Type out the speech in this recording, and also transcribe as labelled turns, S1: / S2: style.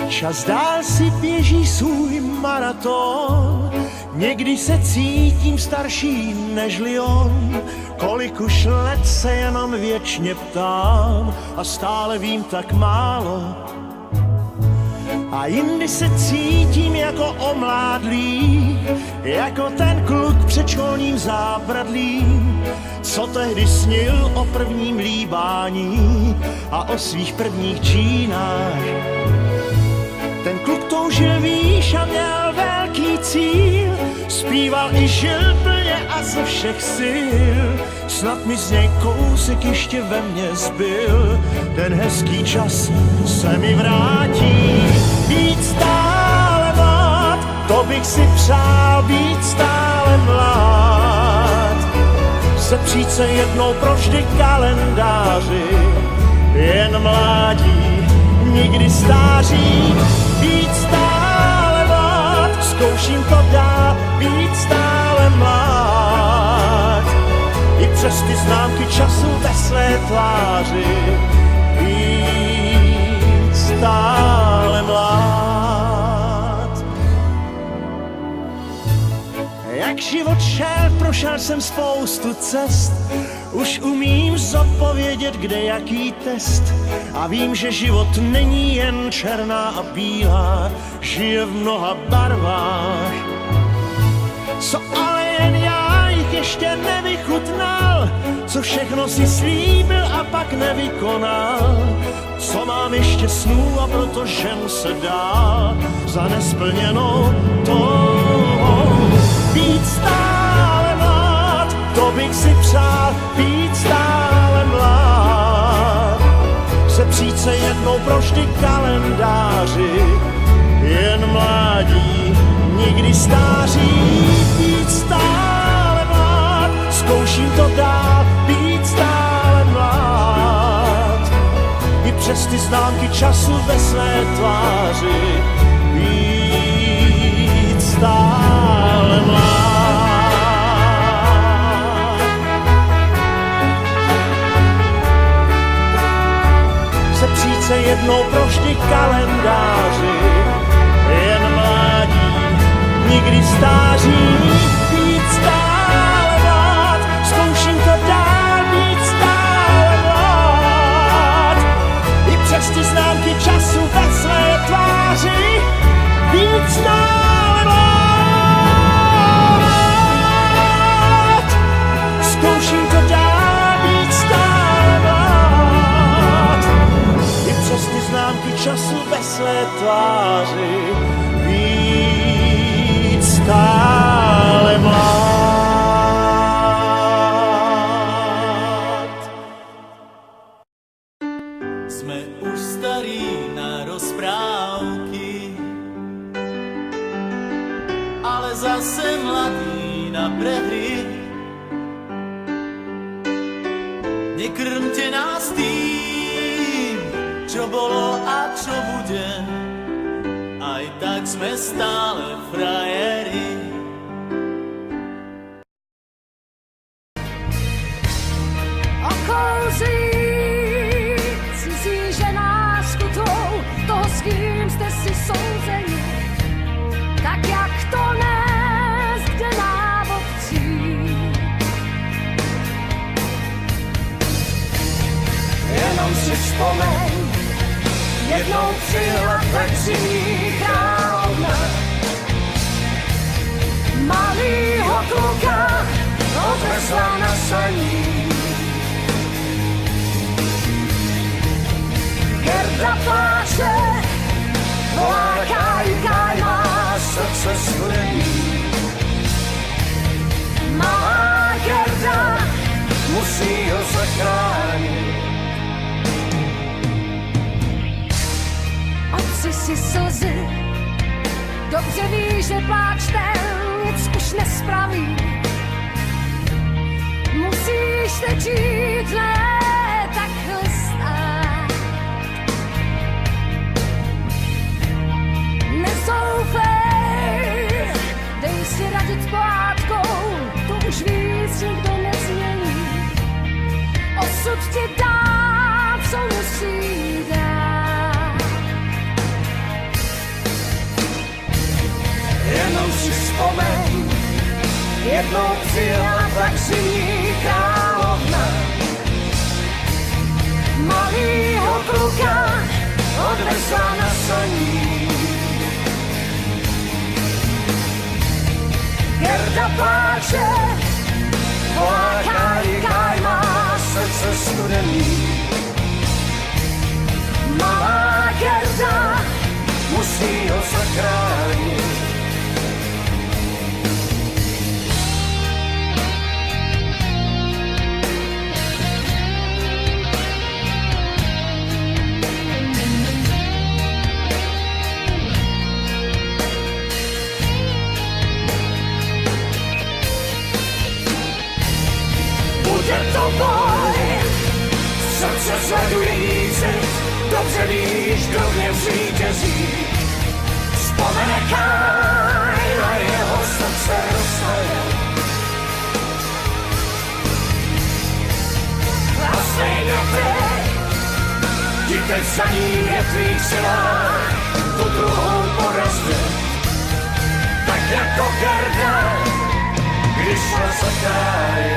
S1: Čas dál si běží svůj maraton, někdy se cítím starší nežli on. Kolik už let se jenom věčně ptám a stále vím tak málo. A jindy se cítím jako omládlý, jako ten kluk před školním zábradlím, co tehdy snil o prvním líbání a o svých prvních džínách. Ten kluk toužil výš a měl velký cíl, zpíval i žil plně a ze všech sil. Snad mi z něj kousek ještě ve mně zbyl, ten hezký čas se mi vrátí. Být stále mlád, to bych si přál, být stále mlád. Sepřít se jednou provždy kalendáři, jen mládí, nikdy stáří. Být stále mlád, zkouším to dál, být stále mlád. I přes ty známky času ve své tváři, být stále mlád. Jak život šel, prošel jsem spoustu cest, už umím zodpovědět, kde jaký test. A vím, že život není jen černá a bílá, žije v mnoha barvách. Co ale jen já jich ještě nevychutnal, co všechno si slíbil a pak nevykonal. Co mám ještě snů a proto ženu se dál za nesplněnou touhou. Být stále mlád, to bych si přál, být stále mlád. Sepřít se jednou provždy kalendáři, jen mládí, nikdy stáří. Být stále mlád, zkouším to dál, být stále mlád. I přes ty známky času ve své tváři, být stále mlád. Sepřít se jednou provždy kalendáři, jen mládí, nikdy stáří. Být stále mlád, zkouším to dál, být stále mlád. I přes ty známky času ve své tváři, být stále mlád. Zkouším to dál, být stále mlád. I přes ty známky času ve své tváři, být stále mlád.
S2: Jsme už starí na rozprávky, ale zase mladý na prehry. Nekrmte nás tým, čo bolo a čo bude, aj tak sme stále frajeri.
S3: Okouzí cizí žena skutou toho, s kým jste si souzeni, tak jak to nést, kde návodcí. Jenom si vzpomeň, jednou přijela taxí královna, malýho kluka odvezla na saní. Gerda pláče, volá kaj, má srdce slení. Malá Gerda musí ho zachránit. Otři si slzy, dobře ví, že pláč ten nic už nespraví. Musíš teď žít, ne takhle stát. jednou přijela tak zimní královna. Malýho kluka odvezla na saní. Gerda pláče, volá Kaj, má srdce studený. Malá Gerda musí ho zachránit. Bude to boj, srdce sleduje jízit, dobře víš, kdo v něm zvítězí. Vzpomene Kaj a jeho srdce roztaje. A stejně teď za ní je tvých silách, tu druhou porazit. Tak jako Gerda, když šla za Kaj.